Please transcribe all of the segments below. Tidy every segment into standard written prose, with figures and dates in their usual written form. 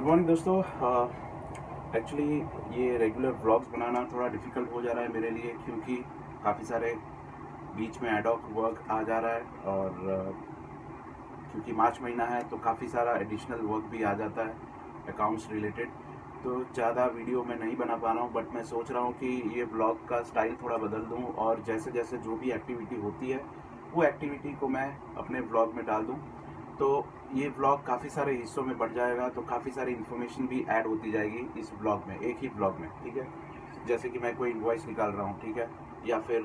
Good morning दोस्तों। Actually ये regular vlogs बनाना थोड़ा डिफ़िकल्ट हो जा रहा है मेरे लिए, क्योंकि काफ़ी सारे बीच में एडॉक वर्क आ जा रहा है और क्योंकि मार्च महीना है तो काफ़ी सारा एडिशनल वर्क भी आ जाता है अकाउंट्स रिलेटेड। तो ज़्यादा वीडियो मैं नहीं बना पा रहा हूँ, बट मैं सोच रहा हूँ कि ये व्लॉग का स्टाइल थोड़ा बदल दूँ और जैसे जैसे जो भी एक्टिविटी होती है वो एक्टिविटी को मैं अपने व्लॉग में डाल दूँ। तो ये व्लॉग काफ़ी सारे हिस्सों में बढ़ जाएगा, तो काफ़ी सारी इन्फॉर्मेशन भी ऐड होती जाएगी इस व्लॉग में, एक ही व्लॉग में, ठीक है। जैसे कि मैं कोई इनवॉइस निकाल रहा हूँ, ठीक है, या फिर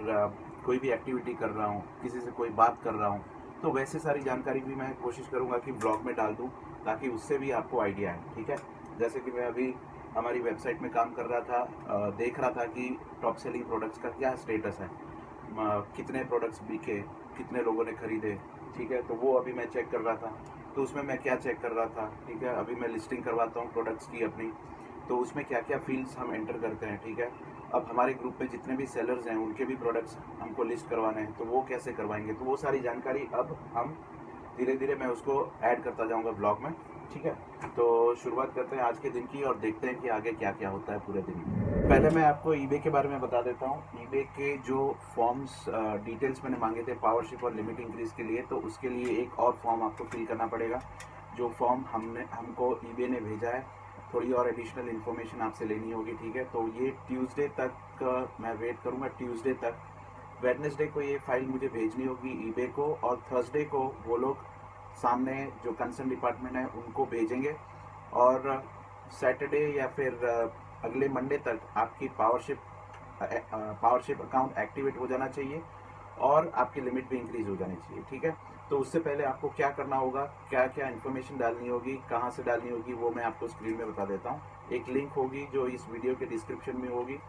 कोई भी एक्टिविटी कर रहा हूँ, किसी से कोई बात कर रहा हूँ, तो वैसे सारी जानकारी भी मैं कोशिश करूँगा कि व्लॉग में डाल दूँ, ताकि उससे भी आपको आइडिया आए, ठीक है। जैसे कि मैं अभी हमारी वेबसाइट में काम कर रहा था, देख रहा था कि टॉप सेलिंग प्रोडक्ट्स का क्या स्टेटस है, कितने प्रोडक्ट्स बिके, कितने लोगों ने खरीदे, ठीक है। तो वो अभी मैं चेक कर रहा था। तो उसमें मैं क्या चेक कर रहा था, ठीक है, अभी मैं लिस्टिंग करवाता हूँ प्रोडक्ट्स की अपनी, तो उसमें क्या क्या फील्ड्स हम एंटर करते हैं, ठीक है। अब हमारे ग्रुप में जितने भी सेलर्स हैं उनके भी प्रोडक्ट्स हमको लिस्ट करवाने हैं, तो वो कैसे करवाएंगे, तो वो सारी जानकारी अब हम धीरे धीरे मैं उसको ऐड करता जाऊंगा ब्लॉग में, ठीक है। तो शुरुआत करते हैं आज के दिन की और देखते हैं कि आगे क्या क्या होता है पूरे दिन में। पहले मैं आपको ईबे के बारे में बता देता हूँ। ईबे के जो फॉर्म्स डिटेल्स मैंने मांगे थे पावरशिप और लिमिट इंक्रीज के लिए, तो उसके लिए एक और फॉर्म आपको फिल करना पड़ेगा। जो फॉर्म हमको ईबे ने भेजा है, थोड़ी और एडिशनल इन्फॉर्मेशन आपसे लेनी होगी, ठीक है। तो ये ट्यूसडे तक मैं वेट करूँगा, ट्यूसडे तक। वेडनेसडे को ये फाइल मुझे भेजनी होगी ईबे को, और थर्सडे को वो लोग सामने जो कंसर्न डिपार्टमेंट है उनको भेजेंगे, और सैटरडे या फिर अगले मंडे तक आपकी पावरशिप अकाउंट एक्टिवेट हो जाना चाहिए और आपकी लिमिट भी इंक्रीज हो जानी चाहिए, ठीक है। तो उससे पहले आपको क्या करना होगा, क्या क्या इन्फॉर्मेशन डालनी होगी, कहाँ से डालनी होगी, वो मैं आपको स्क्रीन में बता देता हूँ। एक लिंक होगी जो इस वीडियो के डिस्क्रिप्शन में होगी,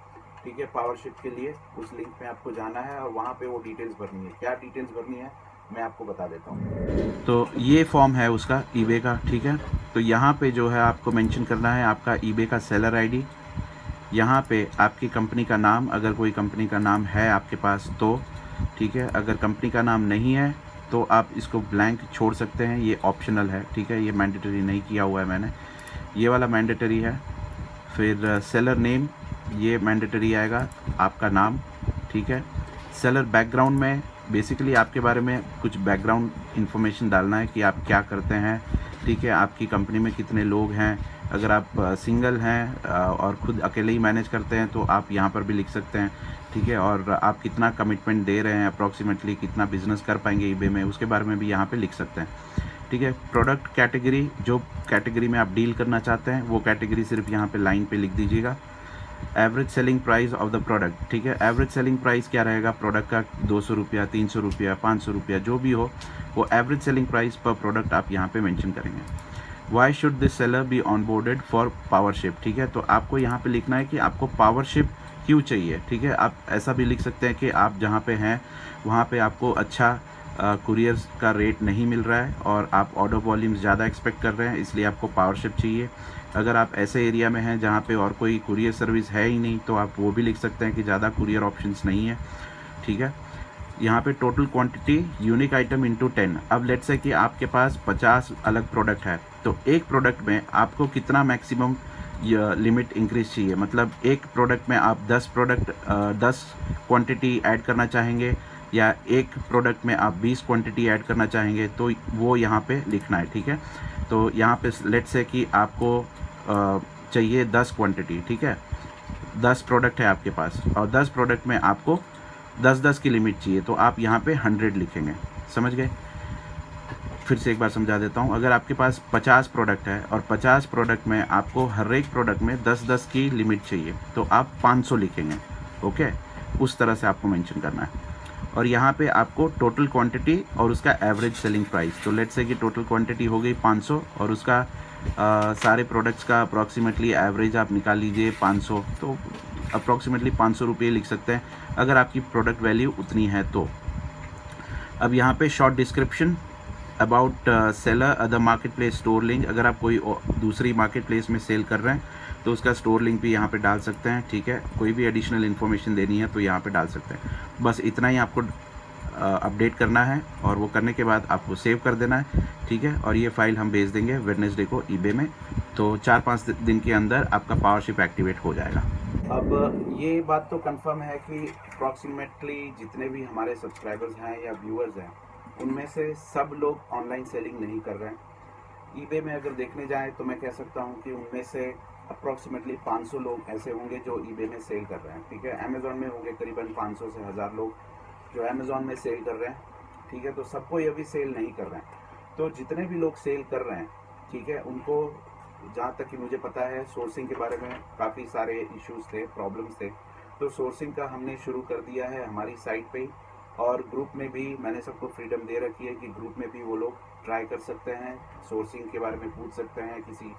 ठीक है, पावरशिप के लिए। उस लिंक पे आपको जाना है और वहाँ पे वो डिटेल्स भरनी है। क्या डिटेल्स भरनी है मैं आपको बता देता हूँ। तो ये फॉर्म है उसका ईबे का, ठीक है। तो यहाँ पे जो है आपको मेंशन करना है आपका ईबे का सेलर आईडी, यहाँ पे आपकी कंपनी का नाम, अगर कोई कंपनी का नाम है आपके पास तो, ठीक है। अगर कंपनी का नाम नहीं है तो आप इसको ब्लैंक छोड़ सकते हैं, ये ऑप्शनल है, ठीक है। ये मैंडेटरी नहीं किया हुआ है मैंने, ये वाला मैंडेटरी है। फिर सेलर नेम, ये मैंडेटरी आएगा, आपका नाम, ठीक है। सेलर बैकग्राउंड में बेसिकली आपके बारे में कुछ बैकग्राउंड इन्फॉर्मेशन डालना है कि आप क्या करते हैं, ठीक है। आपकी कंपनी में कितने लोग हैं, अगर आप सिंगल हैं और खुद अकेले ही मैनेज करते हैं तो आप यहाँ पर भी लिख सकते हैं, ठीक है। और आप कितना कमिटमेंट दे रहे हैं, अप्रॉक्सीमेटली कितना बिजनेस कर पाएंगे ईबे में, उसके बारे में भी यहाँ पे लिख सकते हैं, ठीक है। प्रोडक्ट कैटेगरी, जो कैटेगरी में आप डील करना चाहते हैं वो कैटेगरी सिर्फ यहाँ पे लाइन पे लिख दीजिएगा। Average selling price of the product, ठीक है। एवरेज सेलिंग प्राइस क्या रहेगा प्रोडक्ट का, 200 रुपया, 300 रुपया, 500 रुपया, जो भी हो, वो एवरेज सेलिंग प्राइस पर प्रोडक्ट आप यहाँ पे मेंशन करेंगे। Why should this seller be onboarded for powership, ठीक है। तो आपको यहाँ पे लिखना है कि आपको पावरशिप क्यों चाहिए, ठीक है। आप ऐसा भी लिख सकते हैं कि आप जहाँ पे हैं वहाँ पे आपको अच्छा कुरियर्स का रेट नहीं मिल रहा है और आप ऑर्डर वॉल्यूम्स ज़्यादा एक्सपेक्ट कर रहे हैं, इसलिए आपको पावरशिप चाहिए। अगर आप ऐसे एरिया में हैं जहाँ पे और कोई कुरियर सर्विस है ही नहीं, तो आप वो भी लिख सकते हैं कि ज़्यादा कुरियर ऑप्शंस नहीं है, ठीक है। यहाँ पे total quantity unique item into 10। अब लेट्स से कि आपके पास 50 अलग प्रोडक्ट है, तो एक प्रोडक्ट में आपको कितना मैक्सिमम लिमिट इंक्रीज चाहिए, मतलब एक प्रोडक्ट में आप 10 क्वांटिटी ऐड करना चाहेंगे या एक प्रोडक्ट में आप 20 क्वांटिटी ऐड करना चाहेंगे, तो वो यहाँ पे लिखना है, ठीक है। तो यहाँ पे लेट्स से कि आपको चाहिए 10 क्वांटिटी, ठीक है। 10 प्रोडक्ट है आपके पास और 10 प्रोडक्ट में आपको 10-10 की लिमिट चाहिए, तो आप यहाँ पे 100 लिखेंगे, समझ गए। फिर से एक बार समझा देता हूँ। अगर आपके पास 50 प्रोडक्ट है और 50 प्रोडक्ट में आपको हर एक प्रोडक्ट में 10-10 की लिमिट चाहिए, तो आप 500 लिखेंगे, ओके। उस तरह से आपको मेंशन करना है। और यहाँ पे आपको टोटल क्वांटिटी और उसका एवरेज सेलिंग प्राइस, तो लेट्स से कि टोटल क्वांटिटी हो गई 500 और उसका सारे प्रोडक्ट्स का अप्रॉक्सीमेटली एवरेज आप निकाल लीजिए 500, तो अप्रॉक्सीमेटली 500 रुपये लिख सकते हैं अगर आपकी प्रोडक्ट वैल्यू उतनी है तो। अब यहाँ पे short description about seller, other market place, store link, अगर आप कोई दूसरी मार्केट प्लेस में सेल कर रहे हैं तो उसका स्टोर लिंक भी यहाँ पे डाल सकते हैं, ठीक है। कोई भी एडिशनल इन्फॉर्मेशन देनी है तो यहाँ पे डाल सकते हैं। बस इतना ही आपको अपडेट करना है और वो करने के बाद आपको सेव कर देना है, ठीक है। और ये फ़ाइल हम भेज देंगे वेडनेसडे को ईबे में, तो 4-5 दिन के अंदर आपका पावरशिप एक्टिवेट हो जाएगा। अब ये बात तो कंफर्म है कि अप्रॉक्सीमेटली जितने भी हमारे सब्सक्राइबर्स हैं या व्यूअर्स हैं, उनमें से सब लोग ऑनलाइन सेलिंग नहीं कर रहे हैं। ईबे में अगर देखने जाएँ तो मैं कह सकता हूँ कि उनमें से अप्रॉक्सीमेटली 500 लोग ऐसे होंगे जो ईबे में सेल कर रहे हैं, ठीक है। अमेज़ॉन में होंगे करीबन 500 से 1000 लोग जो अमेज़ॉन में सेल कर रहे हैं, ठीक है। तो सबको ये अभी सेल नहीं कर रहे हैं। तो जितने भी लोग सेल कर रहे हैं, ठीक है, उनको जहाँ तक कि मुझे पता है सोर्सिंग के बारे में काफ़ी सारे इश्यूज थे, प्रॉब्लम्स थे। तो सोर्सिंग का हमने शुरू कर दिया है हमारी साइट पे ही, और ग्रुप में भी मैंने सबको फ्रीडम दे रखी है कि ग्रुप में भी वो लोग ट्राई कर सकते हैं, सोर्सिंग के बारे में पूछ सकते हैं, किसी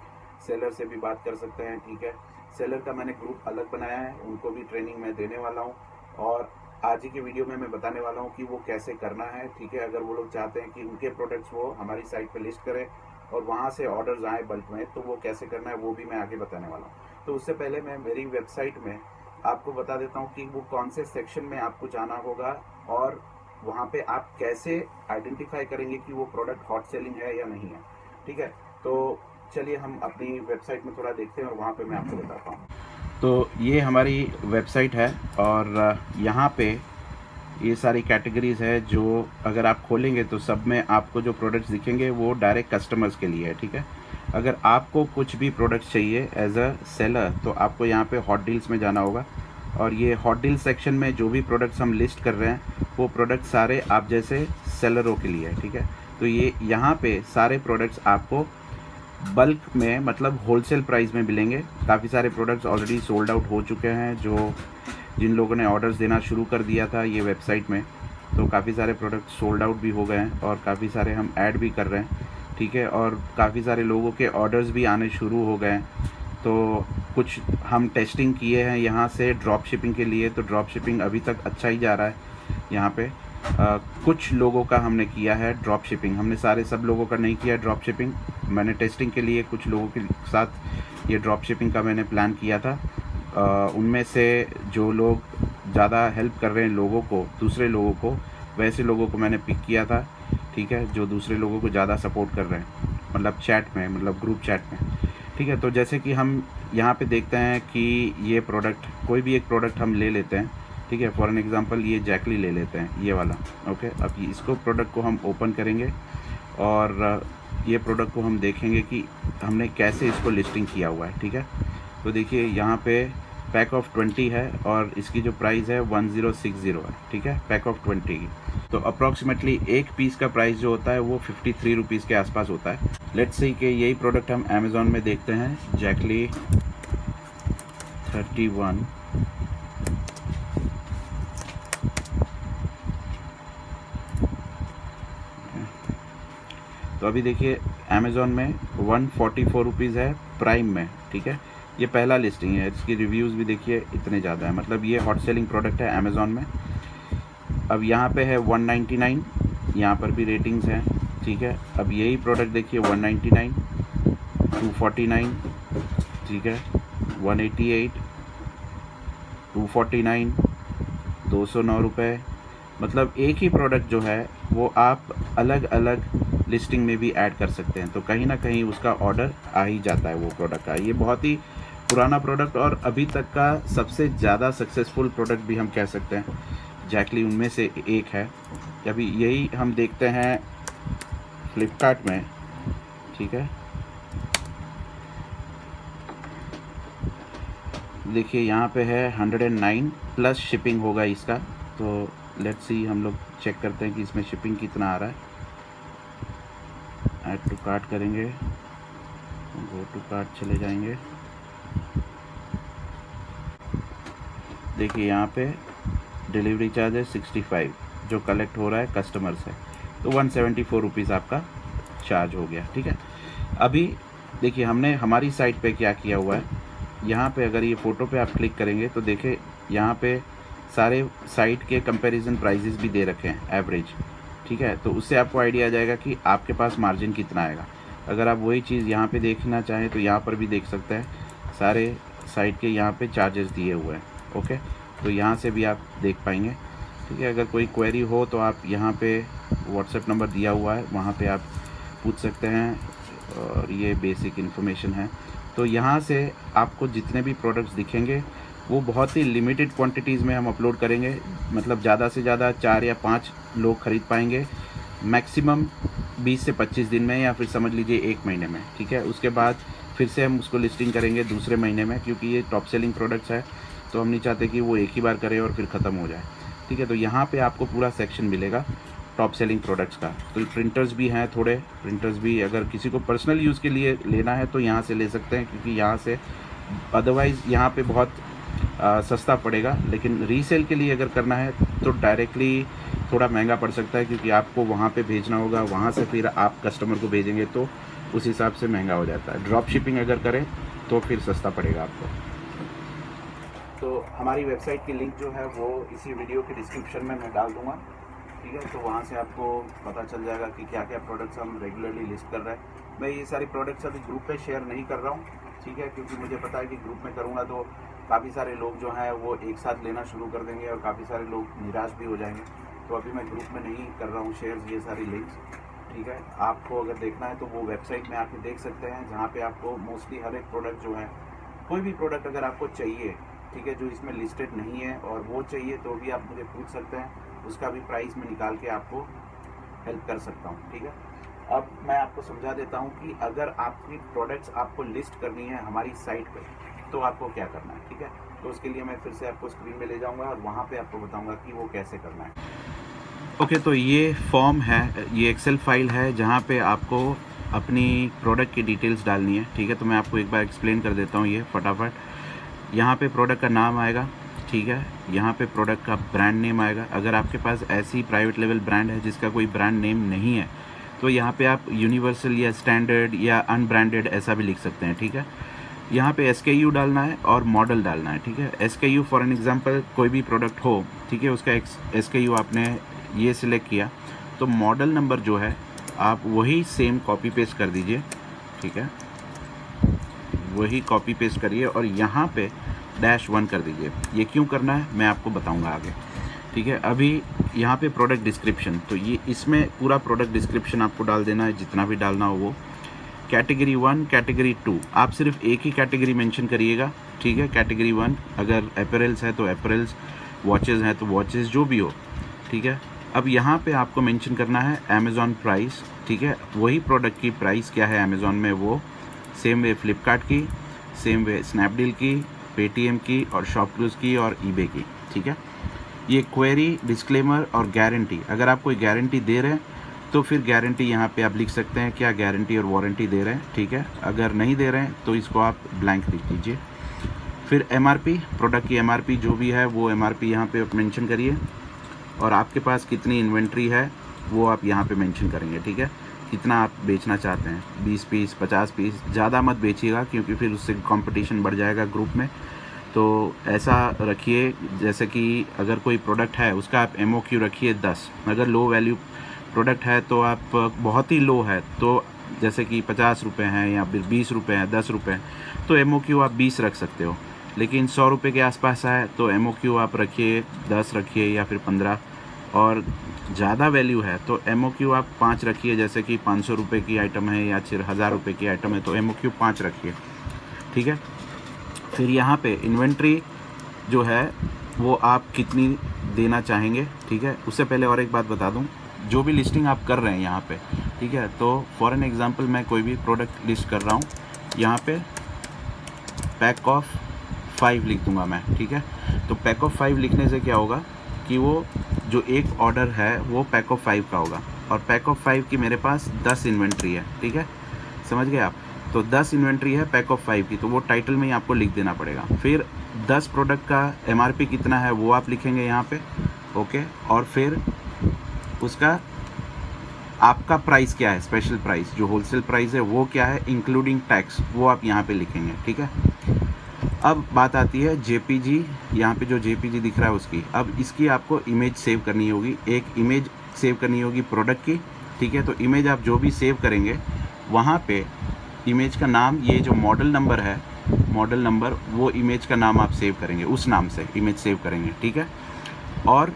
सेलर से भी बात कर सकते हैं, ठीक है। सेलर का मैंने ग्रुप अलग बनाया है, उनको भी ट्रेनिंग मैं देने वाला हूँ, और आज ही की वीडियो में मैं बताने वाला हूँ कि वो कैसे करना है, ठीक है। अगर वो लोग चाहते हैं कि उनके प्रोडक्ट्स वो हमारी साइट पे लिस्ट करें और वहाँ से ऑर्डर्स आए बल्क में, तो वो कैसे करना है वो भी मैं आगे बताने वाला हूँ। तो उससे पहले मैं मेरी वेबसाइट में आपको बता देता हूँ कि वो कौन से सेक्शन में आपको जाना होगा और वहाँ पे आप कैसे आइडेंटिफाई करेंगे कि वो प्रोडक्ट हॉट सेलिंग है या नहीं है, ठीक है। तो चलिए हम अपनी वेबसाइट में थोड़ा देखते हैं और वहाँ पे मैं आपको बताता हूँ। तो ये हमारी वेबसाइट है और यहाँ पे ये सारी कैटेगरीज़ है जो अगर आप खोलेंगे तो सब में आपको जो प्रोडक्ट्स दिखेंगे वो डायरेक्ट कस्टमर्स के लिए है, ठीक है। अगर आपको कुछ भी प्रोडक्ट्स चाहिए एज अ सेलर तो आपको यहाँ पे हॉट डील्स में जाना होगा, और ये हॉट डील सेक्शन में जो भी प्रोडक्ट्स हम लिस्ट कर रहे हैं वो प्रोडक्ट सारे आप जैसे सेलरों के लिए है, ठीक है। तो ये यहाँ पे सारे प्रोडक्ट्स आपको बल्क में मतलब होलसेल प्राइस में मिलेंगे। काफ़ी सारे प्रोडक्ट्स ऑलरेडी सोल्ड आउट हो चुके हैं, जो जिन लोगों ने ऑर्डर्स देना शुरू कर दिया था ये वेबसाइट में, तो काफ़ी सारे प्रोडक्ट सोल्ड आउट भी हो गए हैं और काफ़ी सारे हम ऐड भी कर रहे हैं, ठीक है। और काफ़ी सारे लोगों के ऑर्डर्स भी आने शुरू हो गए हैं। तो कुछ हम टेस्टिंग किए हैं यहाँ से ड्रॉप शिपिंग के लिए, तो ड्रॉप शिपिंग अभी तक अच्छा ही जा रहा है यहाँ पे। कुछ लोगों का हमने किया है ड्रॉप शिपिंग, हमने सारे सब लोगों का नहीं किया ड्रॉप शिपिंग। मैंने टेस्टिंग के लिए कुछ लोगों के साथ ये ड्रॉप शिपिंग का मैंने प्लान किया था। उनमें से जो लोग ज़्यादा हेल्प कर रहे हैं लोगों को, दूसरे लोगों को, वैसे लोगों को मैंने पिक किया था, ठीक है, जो दूसरे लोगों को ज़्यादा सपोर्ट कर रहे हैं, मतलब चैट में, मतलब ग्रुप चैट में, ठीक है। तो जैसे कि हम यहाँ पे देखते हैं कि ये प्रोडक्ट, कोई भी एक प्रोडक्ट हम ले लेते हैं, ठीक है। फॉर एन एग्जांपल ये जैकली ले लेते हैं, ये वाला, ओके। अब इसको प्रोडक्ट को हम ओपन करेंगे और ये प्रोडक्ट को हम देखेंगे कि हमने कैसे इसको लिस्टिंग किया हुआ है, ठीक है। तो देखिए यहाँ पे पैक ऑफ 20 है और इसकी जो प्राइस है 1060 है, ठीक है, पैक ऑफ 20 की। तो अप्रॉक्सीमेटली एक पीस का प्राइस जो होता है वो 53 रुपीज़ के आसपास होता है। लेट्स सी कि यही प्रोडक्ट हम अमेज़ॉन में देखते हैं, जैकली 31, तो अभी देखिए अमेज़ॉन में 144 रुपीज़ है प्राइम में, ठीक है। ये पहला लिस्टिंग है, इसकी रिव्यूज़ भी देखिए इतने ज़्यादा है, मतलब ये हॉट सेलिंग प्रोडक्ट है अमेज़ॉन में। अब यहाँ पे है 199, यहाँ पर भी रेटिंग्स हैं, ठीक है। अब यही प्रोडक्ट देखिए 199, 249, ठीक है, 188, 249, 209 रुपये। मतलब एक ही प्रोडक्ट जो है वो आप अलग अलग लिस्टिंग में भी ऐड कर सकते हैं, तो कहीं ना कहीं उसका ऑर्डर आ ही जाता है वो प्रोडक्ट का। ये बहुत ही पुराना प्रोडक्ट और अभी तक का सबसे ज़्यादा सक्सेसफुल प्रोडक्ट भी हम कह सकते हैं, जैकली उनमें से एक है। अभी यही हम देखते हैं फ्लिपकार्ट में, ठीक है। देखिए यहाँ पे है 109 प्लस शिपिंग होगा इसका, तो लेट्स सी हम लोग चेक करते हैं कि इसमें शिपिंग कितना आ रहा है। ऐड टू कार्ट करेंगे, गो टू कार्ट चले जाएंगे, देखिए यहाँ पे डिलीवरी चार्ज है 65 जो कलेक्ट हो रहा है कस्टमर से, तो 174 रुपीज़ आपका चार्ज हो गया, ठीक है। अभी देखिए हमने हमारी साइट पे क्या किया हुआ है, यहाँ पे अगर ये फ़ोटो पे आप क्लिक करेंगे तो देखिए यहाँ पे सारे साइट के कंपैरिजन प्राइजेस भी दे रखे हैं एवरेज, ठीक है। तो उससे आपको आइडिया आ जाएगा कि आपके पास मार्जिन कितना आएगा। अगर आप वही चीज़ यहाँ पे देखना चाहें तो यहाँ पर भी देख सकते हैं, सारे साइट के यहाँ पे चार्जेस दिए हुए हैं, ओके। तो यहाँ से भी आप देख पाएंगे। ठीक है। अगर कोई क्वेरी हो तो आप यहाँ पे व्हाट्सएप नंबर दिया हुआ है, वहाँ पे आप पूछ सकते हैं, और ये बेसिक इन्फॉर्मेशन है। तो यहाँ से आपको जितने भी प्रोडक्ट्स दिखेंगे वो बहुत ही लिमिटेड क्वांटिटीज़ में हम अपलोड करेंगे, मतलब ज़्यादा से ज़्यादा 4 या 5 लोग ख़रीद पाएंगे, मैक्सिमम 20 से 25 दिन में, या फिर समझ लीजिए 1 महीने में, ठीक है। उसके बाद फिर से हम उसको लिस्टिंग करेंगे दूसरे महीने में, क्योंकि ये टॉप सेलिंग प्रोडक्ट्स है, तो हम नहीं चाहते कि वो एक ही बार करें और फिर ख़त्म हो जाए, ठीक है। तो यहाँ पे आपको पूरा सेक्शन मिलेगा टॉप सेलिंग प्रोडक्ट्स का। तो प्रिंटर्स भी हैं, थोड़े प्रिंटर्स भी अगर किसी को पर्सनल यूज़ के लिए लेना है तो यहाँ से ले सकते हैं, क्योंकि यहाँ से अदरवाइज़ यहाँ पे बहुत सस्ता पड़ेगा, लेकिन रीसेल के लिए अगर करना है तो डायरेक्टली थोड़ा महंगा पड़ सकता है, क्योंकि आपको वहाँ पे भेजना होगा, वहाँ से फिर आप कस्टमर को भेजेंगे, तो उस हिसाब से महंगा हो जाता है। ड्रॉप शिपिंग अगर करें तो फिर सस्ता पड़ेगा आपको। तो हमारी वेबसाइट की लिंक जो है वो इसी वीडियो के डिस्क्रिप्शन में मैं डाल दूँगा, ठीक है। तो वहाँ से आपको पता चल जाएगा कि क्या क्या प्रोडक्ट्स हम रेगुलरली लिस्ट कर रहे हैं। मैं ये सारी प्रोडक्ट्स अभी ग्रुप पे शेयर नहीं कर रहा हूँ, ठीक है, क्योंकि मुझे पता है कि ग्रुप में करूँगा तो काफ़ी सारे लोग जो हैं वो एक साथ लेना शुरू कर देंगे और काफ़ी सारे लोग निराश भी हो जाएंगे। तो अभी मैं ग्रुप में नहीं कर रहा हूँ शेयर ये सारी लिंक्स, ठीक है। आपको अगर देखना है तो वो वेबसाइट में आके देख सकते हैं, जहाँ पे आपको मोस्टली हर एक प्रोडक्ट जो है, कोई भी प्रोडक्ट अगर आपको चाहिए, ठीक है, जो इसमें लिस्टेड नहीं है और वो चाहिए तो भी आप मुझे पूछ सकते हैं, उसका भी प्राइस में निकाल के आपको हेल्प कर सकता हूँ, ठीक है। अब मैं आपको समझा देता हूँ कि अगर आपकी प्रोडक्ट्स आपको लिस्ट करनी है हमारी साइट पे तो आपको क्या करना है, ठीक है। तो उसके लिए मैं फिर से आपको स्क्रीन में ले जाऊँगा और वहाँ पे आपको बताऊँगा कि वो कैसे करना है। ओके, तो ये फॉर्म है, ये एक्सेल फाइल है जहाँ पे आपको अपनी प्रोडक्ट की डिटेल्स डालनी है, ठीक है। तो मैं आपको एक बार एक्सप्लेन कर देता हूँ ये फटाफट। यहाँ पे प्रोडक्ट का नाम आएगा, ठीक है। यहाँ पे प्रोडक्ट का ब्रांड नेम आएगा। अगर आपके पास ऐसी प्राइवेट लेवल ब्रांड है जिसका कोई ब्रांड नेम नहीं है तो यहाँ पे आप यूनिवर्सल या स्टैंडर्ड या अनब्रांडेड ऐसा भी लिख सकते हैं, ठीक है। यहाँ पे SKU डालना है और मॉडल डालना है, ठीक है। SKU फॉर एन एग्जांपल कोई भी प्रोडक्ट हो, ठीक है, उसका SKU आपने ये सिलेक्ट किया, तो मॉडल नंबर जो है आप वही सेम कॉपी पेस्ट कर दीजिए, ठीक है, वही कॉपी पेस्ट करिए और यहाँ पे -1 कर दीजिए। ये क्यों करना है मैं आपको बताऊंगा आगे, ठीक है। अभी यहाँ पे प्रोडक्ट डिस्क्रिप्शन, तो ये इसमें पूरा प्रोडक्ट डिस्क्रिप्शन आपको डाल देना है, जितना भी डालना हो वो। कैटेगरी 1, कैटेगरी 2, आप सिर्फ एक ही कैटेगरी मेंशन करिएगा, ठीक है। कैटेगरी 1 अगर एपरेल्स है तो एपरेल्स, वॉचेज़ हैं तो वॉचेज़, जो भी हो, ठीक है। अब यहाँ पे आपको मेंशन करना है अमेज़ॉन प्राइस, ठीक है, वही प्रोडक्ट की प्राइस क्या है अमेज़ॉन में, वो सेम वे फ्लिपकार्ट की, सेम वे स्नैपडील की, पेटीएम की और शॉपक्लूज़ की और ईबे की, ठीक है। ये क्वेरी, डिस्क्लेमर और गारंटी, अगर आप कोई गारंटी दे रहे हैं तो फिर गारंटी यहाँ पे आप लिख सकते हैं क्या गारंटी और वारंटी दे रहे हैं, ठीक है। अगर नहीं दे रहे हैं तो इसको आप ब्लैंक लिख दीजिए। फिर MRP, प्रोडक्ट की MRP जो भी है वो MRP यहाँ पे आप मेंशन करिए, और आपके पास कितनी इन्वेंट्री है वो आप यहाँ पे मेंशन करेंगे, ठीक है। कितना आप बेचना चाहते हैं, 20 पीस, 50 पीस, ज़्यादा मत बेचिएगा क्योंकि फिर उससे कंपटीशन बढ़ जाएगा ग्रुप में। तो ऐसा रखिए जैसे कि अगर कोई प्रोडक्ट है उसका आप MOQ रखिए 10, अगर लो वैल्यू प्रोडक्ट है तो आप, बहुत ही लो है तो जैसे कि 50 रुपये हैं या फिर 20 रुपये हैं, 10 रुपये हैं, तो MOQ आप 20 रख सकते हो। लेकिन 100 रुपये के आसपास है तो MOQ आप रखिए 10 रखिए या फिर 15, और ज़्यादा वैल्यू है तो MOQ आप 5 रखिए, जैसे कि 500 रुपये की आइटम है या फिर 1000 रुपये की आइटम है तो MOQ 5 रखिए, ठीक है। फिर यहाँ पे इन्वेंट्री जो है वो आप कितनी देना चाहेंगे, ठीक है। उससे पहले और एक बात बता दूँ, जो भी लिस्टिंग आप कर रहे हैं यहाँ पे, ठीक है, तो फॉर एन एग्जांपल मैं कोई भी प्रोडक्ट लिस्ट कर रहा हूँ, यहाँ पे पैक ऑफ 5 लिख दूँगा मैं, ठीक है। तो पैक ऑफ 5 लिखने से क्या होगा कि वो जो एक ऑर्डर है वो पैक ऑफ 5 का होगा, और पैक ऑफ 5 की मेरे पास 10 इन्वेंट्री है, ठीक है, समझ गए आप। तो 10 इन्वेंट्री है पैक ऑफ 5 की, तो वो टाइटल में ही आपको लिख देना पड़ेगा। फिर 10 प्रोडक्ट का MRP कितना है वो आप लिखेंगे यहाँ पे, ओके। और फिर उसका आपका प्राइस क्या है, स्पेशल प्राइस जो होलसेल प्राइस है वो क्या है, इंक्लूडिंग टैक्स, वो आप यहाँ पे लिखेंगे, ठीक है। अब बात आती है JPG, यहाँ पे जो JPG दिख रहा है उसकी, अब इसकी आपको इमेज सेव करनी होगी, एक इमेज सेव करनी होगी प्रोडक्ट की, ठीक है। तो इमेज आप जो भी सेव करेंगे वहाँ पे इमेज का नाम, ये जो मॉडल नंबर है, मॉडल नंबर, वो इमेज का नाम आप सेव करेंगे, उस नाम से इमेज सेव करेंगे, ठीक है। और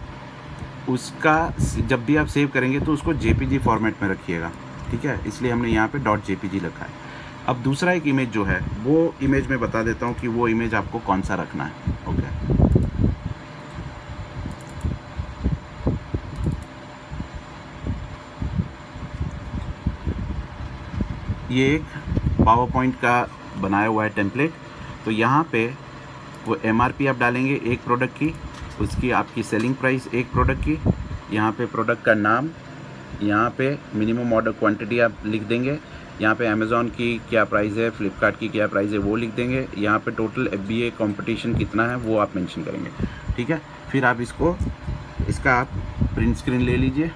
उसका जब भी आप सेव करेंगे तो उसको JPG फॉर्मेट में रखिएगा, ठीक है, इसलिए हमने यहाँ पे .jpg रखा है। अब दूसरा एक इमेज जो है वो इमेज मैं बता देता हूँ कि वो इमेज आपको कौन सा रखना है। ओके, ये एक पावर पॉइंट का बनाया हुआ है टेम्पलेट। तो यहाँ पे वो MRP आप डालेंगे एक प्रोडक्ट की, उसकी आपकी सेलिंग प्राइस एक प्रोडक्ट की, यहाँ पे प्रोडक्ट का नाम, यहाँ पे मिनिमम ऑर्डर क्वांटिटी आप लिख देंगे, यहाँ पे अमेज़ॉन की क्या प्राइस है, फ्लिपकार्ट की क्या प्राइस है वो लिख देंगे, यहाँ पे टोटल FBA कंपटीशन कितना है वो आप मेंशन करेंगे, ठीक है। फिर आप इसका आप प्रिंट स्क्रीन ले लीजिए।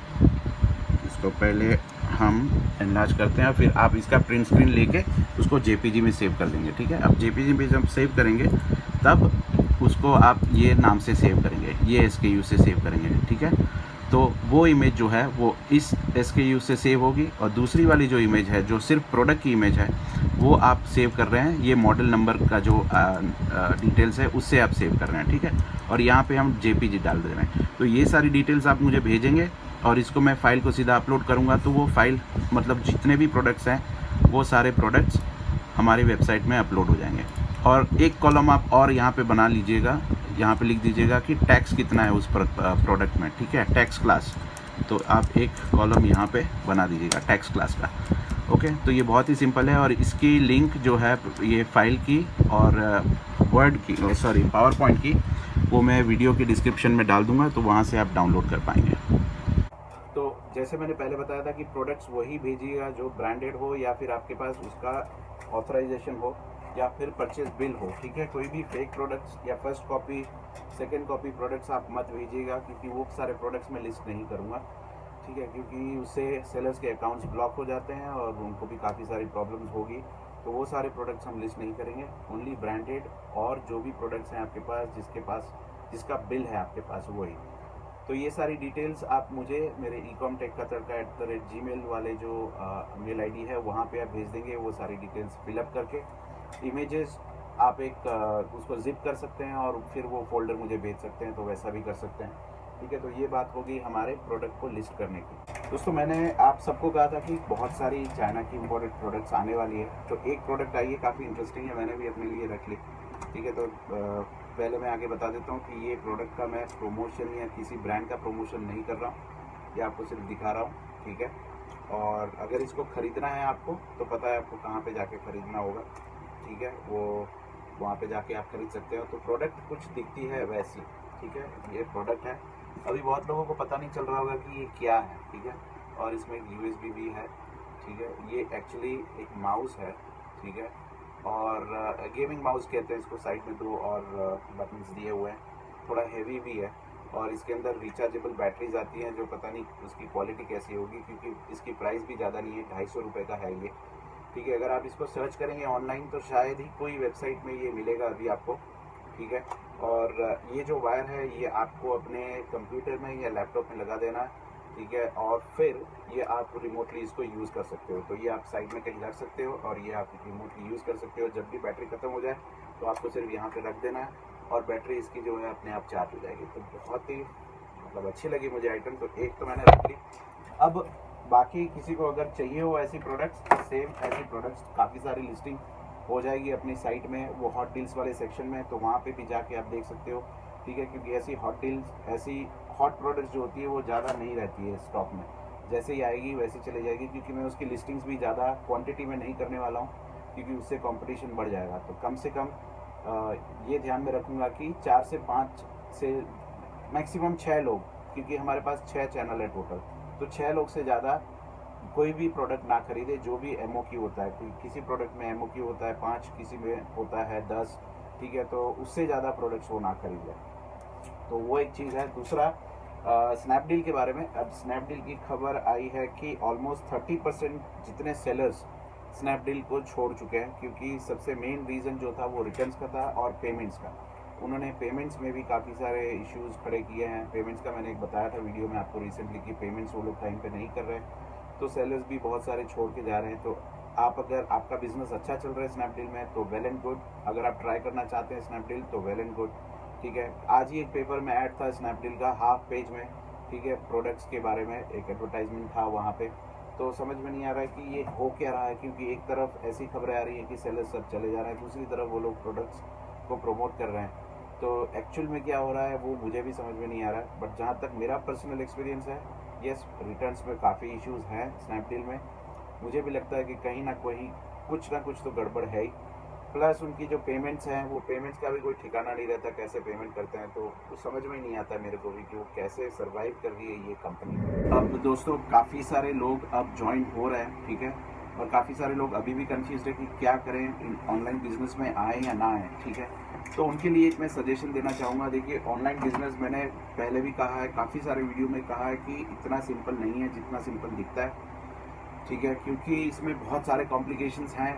इसको पहले हम एनलार्ज करते हैं, फिर आप इसका प्रिंट स्क्रीन लेके उसको JPG में सेव कर देंगे, ठीक है। अब JPG में जब सेव करेंगे तब उसको आप ये नाम से सेव करेंगे, ये SKU से सेव करेंगे, ठीक है। तो वो इमेज जो है वो इस SKU से सेव होगी, और दूसरी वाली जो इमेज है जो सिर्फ प्रोडक्ट की इमेज है वो आप सेव कर रहे हैं, ये मॉडल नंबर का जो डिटेल्स है उससे आप सेव कर रहे हैं, ठीक है। और यहाँ पे हम JPG डाल दे रहे हैं। तो ये सारी डिटेल्स आप मुझे भेजेंगे और इसको मैं फ़ाइल को सीधा अपलोड करूँगा, तो वो फाइल मतलब जितने भी प्रोडक्ट्स हैं वो सारे प्रोडक्ट्स हमारी वेबसाइट में अपलोड हो जाएंगे। और एक कॉलम आप और यहाँ पे बना लीजिएगा, यहाँ पे लिख दीजिएगा कि टैक्स कितना है उस प्रोडक्ट में, ठीक है, टैक्स क्लास। तो आप एक कॉलम यहाँ पे बना दीजिएगा टैक्स क्लास का। ओके, तो ये बहुत ही सिंपल है, और इसकी लिंक जो है ये फाइल की और वर्ड की, सॉरी पावर पॉइंट की, वो मैं वीडियो की डिस्क्रिप्शन में डाल दूँगा, तो वहाँ से आप डाउनलोड कर पाएंगे। तो जैसे मैंने पहले बताया था कि प्रोडक्ट्स वही भेजिएगा जो ब्रांडेड हो, या फिर आपके पास उसका ऑथराइजेशन हो, या फिर परचेज बिल हो, ठीक है। कोई भी फेक प्रोडक्ट्स या first copy second copy products आप मत भेजिएगा, क्योंकि वो सारे प्रोडक्ट्स मैं लिस्ट नहीं करूँगा, ठीक है, क्योंकि उससे सेलर्स के अकाउंट्स ब्लॉक हो जाते हैं और उनको भी काफ़ी सारी प्रॉब्लम्स होगी। तो वो सारे प्रोडक्ट्स हम लिस्ट नहीं करेंगे, ओनली ब्रांडेड और जो भी प्रोडक्ट्स हैं आपके पास जिसका बिल है आपके पास वही। तो ये सारी डिटेल्स आप मुझे मेरे ecomtechkatadka@gmail वाले जो मेल ID है वहाँ पे आप भेज देंगे, वो सारी डिटेल्स फिलअप करके इमेजेस आप एक उसको जिप कर सकते हैं और फिर वो फोल्डर मुझे भेज सकते हैं, तो वैसा भी कर सकते हैं, ठीक है। तो ये बात होगी हमारे प्रोडक्ट को लिस्ट करने की। दोस्तों, मैंने आप सबको कहा था कि बहुत सारी चाइना की इम्पोर्टेड प्रोडक्ट्स आने वाली है, तो एक प्रोडक्ट आई है काफ़ी इंटरेस्टिंग है, मैंने भी अपने लिए रख ली, ठीक है। तो पहले मैं आगे बता देता हूँ कि ये प्रोडक्ट का मैं प्रमोशन या किसी ब्रांड का प्रमोशन नहीं कर रहा हूँ, ये आपको सिर्फ दिखा रहा हूँ, ठीक है। और अगर इसको ख़रीदना है आपको, तो पता है आपको कहाँ पे जाके ख़रीदना होगा, ठीक है, वो वहाँ पे जाके आप खरीद सकते हो। तो प्रोडक्ट कुछ दिखती है वैसी, ठीक है, ये प्रोडक्ट है। अभी बहुत लोगों को पता नहीं चल रहा होगा कि ये क्या है, ठीक है। और इसमें एक USB भी है, ठीक है। ये एक्चुअली एक माउस है, ठीक है, और गेमिंग माउस कहते हैं इसको। साइड में 2 और बटन्स दिए हुए हैं, थोड़ा हेवी भी है, और इसके अंदर रिचार्जेबल बैटरीज आती हैं, जो पता नहीं उसकी क्वालिटी कैसी होगी, क्योंकि इसकी प्राइस भी ज़्यादा नहीं है, 250 रुपये का है ये, ठीक है। अगर आप इसको सर्च करेंगे ऑनलाइन तो शायद ही कोई वेबसाइट में ये मिलेगा अभी आपको, ठीक है। और ये जो वायर है ये आपको अपने कंप्यूटर में या लैपटॉप में लगा देना है, ठीक है, और फिर ये आप रिमोटली इसको यूज़ कर सकते हो। तो ये आप साइड में कहीं रख सकते हो और ये आप रिमोटली यूज़ कर सकते हो। जब भी बैटरी ख़त्म हो जाए तो आपको सिर्फ यहाँ पे रख देना है और बैटरी इसकी जो है अपने आप चार्ज हो जाएगी। तो बहुत ही मतलब अच्छी लगी मुझे आइटम, तो एक तो मैंने रख ली। अब बाकी किसी को अगर चाहिए हो ऐसी प्रोडक्ट्स, सेम ऐसी प्रोडक्ट्स काफ़ी सारी लिस्टिंग हो जाएगी अपनी साइट में, वो हॉट डील्स वाले सेक्शन में, तो वहाँ पे भी जाके आप देख सकते हो, ठीक है। क्योंकि ऐसी हॉट डील्स, ऐसी हॉट प्रोडक्ट्स जो होती है वो ज़्यादा नहीं रहती है स्टॉक में, जैसे ही आएगी वैसे चले जाएगी, क्योंकि मैं उसकी लिस्टिंग्स भी ज़्यादा क्वांटिटी में नहीं करने वाला हूँ, क्योंकि उससे कंपटीशन बढ़ जाएगा। तो कम से कम ये ध्यान में रखूँगा कि 4 से 5 से मैक्सिमम 6 लोग, क्योंकि हमारे पास 6 चैनल है टोटल, तो 6 लोग से ज़्यादा कोई भी प्रोडक्ट ना खरीदे जो भी MOQ होता है। किसी प्रोडक्ट में MOQ होता है 5, किसी में होता है 10, ठीक है, तो उससे ज़्यादा प्रोडक्ट्स वो ना खरीदें। तो वो एक चीज़ है। दूसरा, स्नैपडील के बारे में, अब स्नैपडील की खबर आई है कि ऑलमोस्ट 30% जितने सेलर्स स्नैपडील को छोड़ चुके हैं, क्योंकि सबसे मेन रीज़न जो था वो रिटर्न्स का था और पेमेंट्स का। उन्होंने पेमेंट्स में भी काफ़ी सारे इश्यूज़ खड़े किए हैं। पेमेंट्स का मैंने एक बताया था वीडियो में आपको रिसेंटली कि पेमेंट्स वो लोग टाइम पे नहीं कर रहे हैं, तो सेलर्स भी बहुत सारे छोड़ के जा रहे हैं। तो आप अगर आपका बिजनेस अच्छा चल रहा है स्नैपडील में तो वेल एंड गुड, अगर आप ट्राई करना चाहते हैं स्नैपडील तो वेल एंड गुड, ठीक है। आज ही एक पेपर में ऐड था स्नैपडील का हाफ पेज में ठीक है, प्रोडक्ट्स के बारे में एक एडवर्टाइजमेंट था वहाँ पे। तो समझ में नहीं आ रहा है कि ये हो क्या रहा है, क्योंकि एक तरफ ऐसी खबरें आ रही हैं कि सेलर्स सब चले जा रहे हैं, दूसरी तरफ वो लोग प्रोडक्ट्स को प्रमोट कर रहे हैं। तो एक्चुअल में क्या हो रहा है वो मुझे भी समझ में नहीं आ रहा है। बट जहाँ तक मेरा पर्सनल एक्सपीरियंस है, यस, रिटर्न्स में काफ़ी इश्यूज़ हैं स्नैपडील में। मुझे भी लगता है कि कहीं ना कुछ तो गड़बड़ है ही। प्लस उनकी जो पेमेंट्स हैं, वो पेमेंट्स का भी कोई ठिकाना नहीं रहता, कैसे पेमेंट करते हैं। तो कुछ समझ में ही नहीं आता मेरे को भी कि वो कैसे सर्वाइव कर रही है ये कंपनी। अब दोस्तों काफ़ी सारे लोग अब ज्वाइन हो रहे हैं, ठीक है, और काफ़ी सारे लोग अभी भी कंफ्यूज है कि क्या करें, ऑनलाइन बिजनेस में आए या ना आए, ठीक है। तो उनके लिए एक मैं सजेशन देना चाहूँगा। देखिए, ऑनलाइन बिजनेस मैंने पहले भी कहा है, काफ़ी सारे वीडियो में कहा है कि इतना सिंपल नहीं है जितना सिंपल दिखता है, ठीक है, क्योंकि इसमें बहुत सारे कॉम्प्लिकेशंस हैं।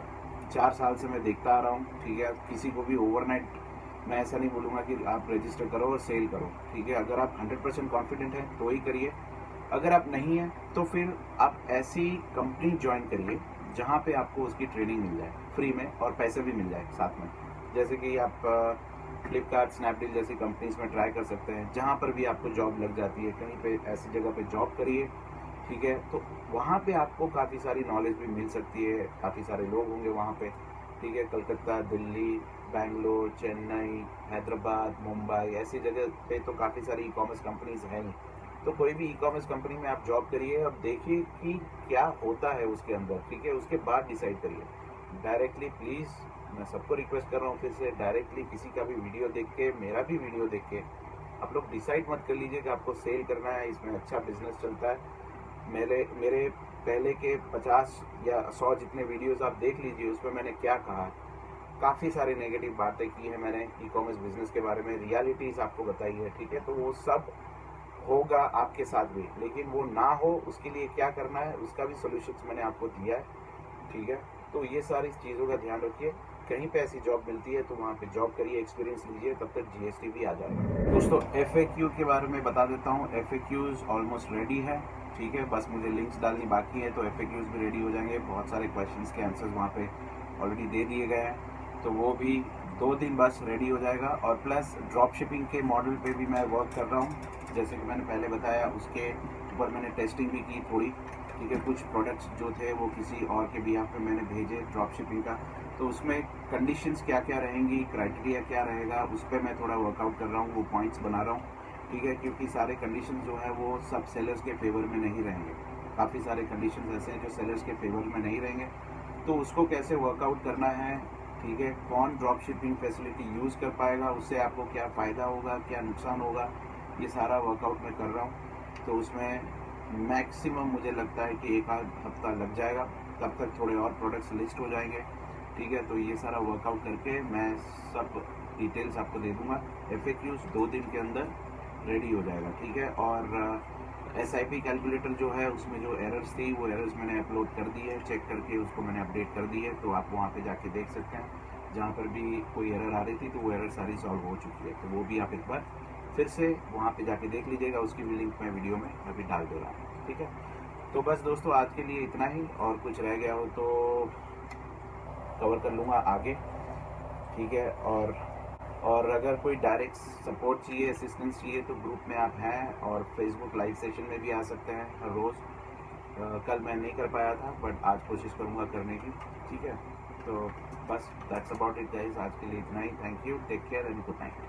4 साल से मैं देखता आ रहा हूँ, ठीक है। किसी को भी ओवरनाइट मैं ऐसा नहीं बोलूँगा कि आप रजिस्टर करो और सेल करो, ठीक है। अगर आप 100% कॉन्फिडेंट हैं तो ही करिए। अगर आप नहीं हैं तो फिर आप ऐसी कंपनी ज्वाइन करिए जहाँ पे आपको उसकी ट्रेनिंग मिल जाए फ्री में और पैसे भी मिल जाए साथ में। जैसे कि आप फ्लिपकार्ट, स्नैपडील जैसी कंपनीज में ट्राई कर सकते हैं, जहाँ पर भी आपको जॉब लग जाती है, कहीं पे ऐसी जगह पे जॉब करिए, ठीक है। तो वहाँ पे आपको काफ़ी सारी नॉलेज भी मिल सकती है, काफ़ी सारे लोग होंगे वहाँ पे, ठीक है। कलकत्ता, दिल्ली, बैंगलोर, चेन्नई, हैदराबाद, मुंबई ऐसी जगह पे तो काफ़ी सारी ई कॉमर्स कंपनीज हैं ही। तो कोई भी ई कॉमर्स कंपनी में आप जॉब करिए, अब देखिए कि क्या होता है उसके अंदर, ठीक है। उसके बाद डिसाइड करिए। डायरेक्टली प्लीज़, मैं सबको रिक्वेस्ट कर रहा हूँ फिर से, डायरेक्टली किसी का भी वीडियो देख के, मेरा भी वीडियो देख के आप लोग डिसाइड मत कर लीजिए कि आपको सेल करना है, इसमें अच्छा बिजनेस चलता है। मेरे पहले के 50 या 100 जितने वीडियोस आप देख लीजिए, उसमें मैंने क्या कहा। काफ़ी सारी नेगेटिव बातें की हैं मैंने ई कॉमर्स बिजनेस के बारे में, रियलिटीज़ आपको बताई है, ठीक है। तो वो सब होगा आपके साथ भी, लेकिन वो ना हो उसके लिए क्या करना है उसका भी सोल्यूशंस मैंने आपको दिया है, ठीक है। तो ये सारी चीज़ों का ध्यान रखिए। कहीं पे ऐसी जॉब मिलती है तो वहाँ पे जॉब करिए, एक्सपीरियंस लीजिए, तब तक जीएसटी भी आ जाएगा। दोस्तों FAQ के बारे में बता देता हूँ। FAQs ऑलमोस्ट रेडी है, ठीक है। बस मुझे लिंक्स डालनी बाकी है, तो FAQs भी रेडी हो जाएंगे। बहुत सारे क्वेश्चंस के आंसर्स वहाँ पे ऑलरेडी दे दिए गए हैं, तो वो भी 2 दिन बस रेडी हो जाएगा। और प्लस ड्रॉप शिपिंग के मॉडल पे भी मैं वर्क कर रहा हूँ, जैसे कि मैंने पहले बताया। उसके ऊपर मैंने टेस्टिंग भी की थोड़ी, ठीक है। कुछ प्रोडक्ट्स जो थे वो किसी और के बिहाफ पे मैंने भेजे ड्रॉप शिपिंग का, तो उसमें कंडीशंस क्या क्या रहेंगी, क्राइटेरिया क्या रहेगा, उस पर मैं थोड़ा वर्कआउट कर रहा हूँ, वो पॉइंट्स बना रहा हूँ, ठीक है। क्योंकि सारे कंडीशंस जो है वो सब सेलर्स के फेवर में नहीं रहेंगे। काफ़ी सारे कंडीशंस ऐसे हैं जो सेलर्स के फेवर में नहीं रहेंगे, तो उसको कैसे वर्कआउट करना है, ठीक है। कौन ड्रॉप शिपिंग फैसिलिटी यूज़ कर पाएगा, उससे आपको क्या फ़ायदा होगा, क्या नुकसान होगा, ये सारा वर्कआउट मैं कर रहा हूँ। तो उसमें मैक्सिमम मुझे लगता है कि 1 आध हफ्ता लग जाएगा, तब तक थोड़े और प्रोडक्ट्स लिस्ट हो जाएंगे, ठीक है। तो ये सारा वर्कआउट करके मैं सब डिटेल्स आपको दे दूंगा। FAQs 2 दिन के अंदर रेडी हो जाएगा, ठीक है। और SIP कैलकुलेटर जो है उसमें जो एरर्स थी वो एरर्स मैंने अपलोड कर दी है, चेक करके उसको मैंने अपडेट कर दी है। तो आप वहाँ पे जाके देख सकते हैं, जहाँ पर भी कोई एरर आ रही थी तो वो एरर सारी सॉल्व हो चुकी है। तो वो भी आप एक बार फिर से वहाँ पे जाके देख लीजिएगा, उसकी भी लिंक मैं वीडियो में अभी डाल दे रहा हूँ, ठीक है। तो बस दोस्तों आज के लिए इतना ही, और कुछ रह गया हो तो कवर कर लूँगा आगे, ठीक है। और अगर कोई डायरेक्ट सपोर्ट चाहिए, असिस्टेंस चाहिए, तो ग्रुप में आप हैं, और फेसबुक लाइव सेशन में भी आ सकते हैं हर रोज़। कल मैं नहीं कर पाया था, बट आज कोशिश करूँगा करने की, ठीक है। तो बस दैट्स अबाउट इट गाइस, आज के लिए इतना ही। Thank you, take care and good night.